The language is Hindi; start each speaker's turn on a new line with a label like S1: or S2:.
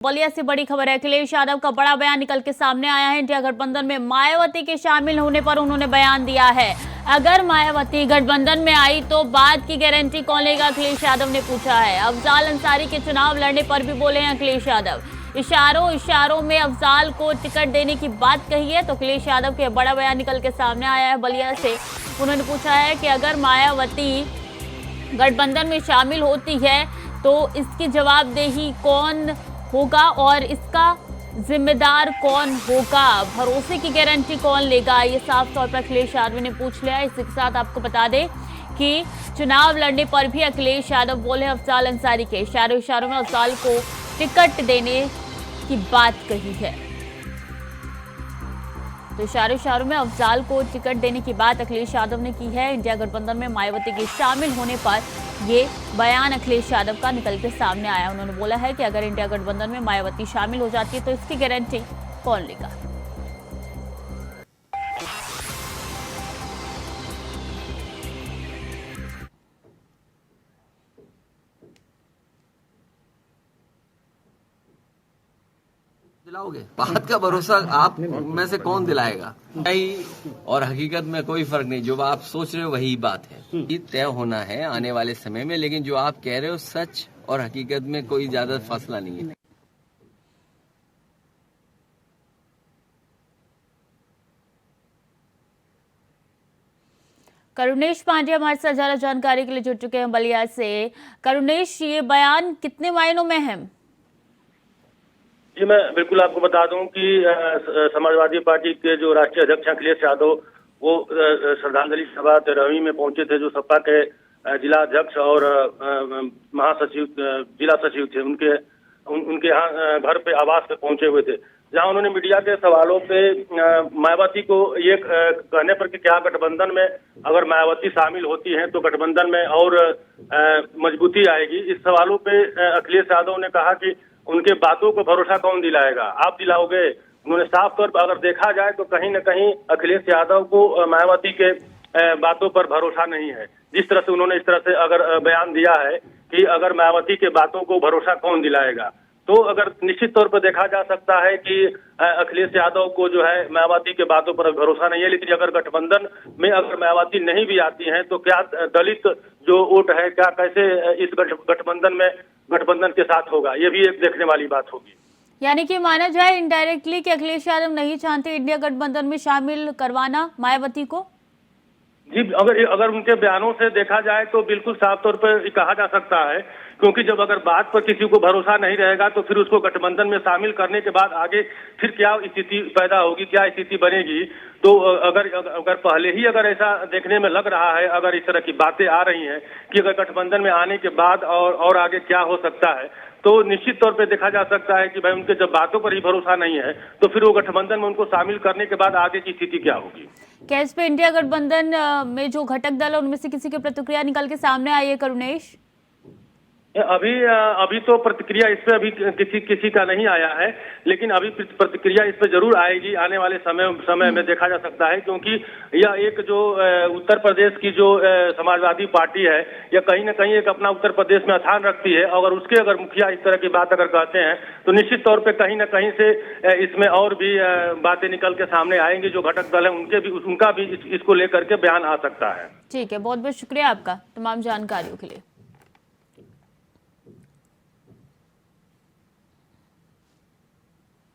S1: बलिया से बड़ी खबर है। अखिलेश यादव का बड़ा बयान निकल के सामने आया है। इंडिया गठबंधन में मायावती के शामिल होने पर उन्होंने बयान दिया है। अगर मायावती गठबंधन में आई तो बाद की गारंटी कौन लेगा, अखिलेश यादव ने पूछा है। अफजाल अंसारी के चुनाव लड़ने पर भी बोले हैं अखिलेश यादव। इशारों में अफजाल को टिकट देने की बात कही है। तो अखिलेश यादव के बड़ा बयान निकल के सामने आया है बलिया से। उन्होंने पूछा है कि अगर मायावती गठबंधन में शामिल होती है तो इसकी जवाबदेही कौन होगा और इसका जिम्मेदार कौन होगा, भरोसे की गारंटी कौन लेगा, ये साफ तौर पर अखिलेश यादव ने पूछ लिया। इसी के साथ आपको बता दें कि चुनाव लड़ने पर भी अखिलेश यादव बोले अफजाल अंसारी के इशारों में अफजाल को टिकट देने की बात कही है। तो इशारों में अफजाल को टिकट देने की बात अखिलेश यादव ने की है। इंडिया गठबंधन में मायावती के शामिल होने पर ये बयान अखिलेश यादव का निकल के सामने आया। उन्होंने बोला है कि अगर इंडिया गठबंधन में मायावती शामिल हो जाती है तो इसकी गारंटी कौन लेगा।
S2: दिलाओगे? बात का भरोसा आप में से कौन दिलाएगा? और हकीकत में कोई फर्क नहीं। जो आप सोच रहे हो वही बात है, तय होना है आने वाले समय में। लेकिन जो आप कह रहे हो सच और हकीकत में कोई ज्यादा फासला नहीं है।
S1: करुणेश पांडे हमारे साथ ज्यादा जानकारी के लिए जुड़ चुके हैं बलिया से। करुणेश, ये बयान कितने मायनों में है?
S3: जी, मैं बिल्कुल आपको बता दूं कि समाजवादी पार्टी के जो राष्ट्रीय अध्यक्ष अखिलेश यादव वो श्रद्धांजलि सभा 13वीं में पहुंचे थे। जो सपा के जिला अध्यक्ष और महासचिव, जिला सचिव थे, उनके यहाँ घर पे आवास पे पहुंचे हुए थे, जहां उन्होंने मीडिया के सवालों पे मायावती को ये कहने पर कि क्या गठबंधन में अगर मायावती शामिल होती हैं तो गठबंधन में और मजबूती आएगी। इस सवालों पे अखिलेश यादव ने कहा कि उनके बातों को भरोसा कौन दिलाएगा, आप दिलाओगे। उन्होंने साफ तौर पर अगर देखा जाए तो कहीं न कहीं अखिलेश यादव को मायावती के बातों पर भरोसा नहीं है। जिस तरह से उन्होंने इस तरह से अगर बयान दिया है कि अगर मायावती के बातों को भरोसा कौन दिलाएगा, तो अगर निश्चित तौर पर देखा जा सकता है कि अखिलेश यादव को जो है मायावती के बातों पर भरोसा नहीं है। लेकिन अगर गठबंधन में अगर मायावती नहीं भी आती हैं तो क्या दलित जो वोट है क्या कैसे इस गठबंधन के साथ होगा, ये भी एक देखने वाली बात होगी।
S1: यानी कि माना जाए इनडायरेक्टली कि अखिलेश यादव नहीं चाहते इंडिया गठबंधन में शामिल करवाना मायावती को।
S3: जी, अगर उनके बयानों से देखा जाए तो बिल्कुल साफ तौर पर कहा जा सकता है, क्योंकि जब अगर बात पर किसी को भरोसा नहीं रहेगा तो फिर उसको गठबंधन में शामिल करने के बाद आगे फिर क्या स्थिति पैदा होगी, क्या स्थिति बनेगी। तो अगर पहले ही अगर ऐसा देखने में लग रहा है, अगर इस तरह की बातें आ रही हैं कि अगर गठबंधन में आने के बाद और आगे क्या हो सकता है, तो निश्चित तौर पे देखा जा सकता है कि भाई उनके जब बातों पर ही भरोसा नहीं है तो फिर वो गठबंधन में उनको शामिल करने के बाद आगे की स्थिति क्या होगी।
S1: क्या इस पे इंडिया गठबंधन में जो घटक दल है उनमें से किसी की प्रतिक्रिया निकल के सामने आई है करुणेश?
S3: अभी तो प्रतिक्रिया इस पे अभी किसी का नहीं आया है, लेकिन अभी प्रतिक्रिया इस पे जरूर आएगी आने वाले समय में देखा जा सकता है। क्योंकि यह एक जो उत्तर प्रदेश की जो समाजवादी पार्टी है, यह कहीं ना कहीं एक अपना उत्तर प्रदेश में स्थान रखती है। अगर उसके अगर मुखिया इस तरह की बात अगर कहते हैं तो निश्चित तौर पर कहीं ना कहीं से इसमें और भी बातें निकल के सामने आएंगी। जो घटक दल है उनका भी इसको लेकर के बयान आ सकता है।
S1: ठीक है, बहुत बहुत शुक्रिया आपका तमाम जानकारियों के लिए।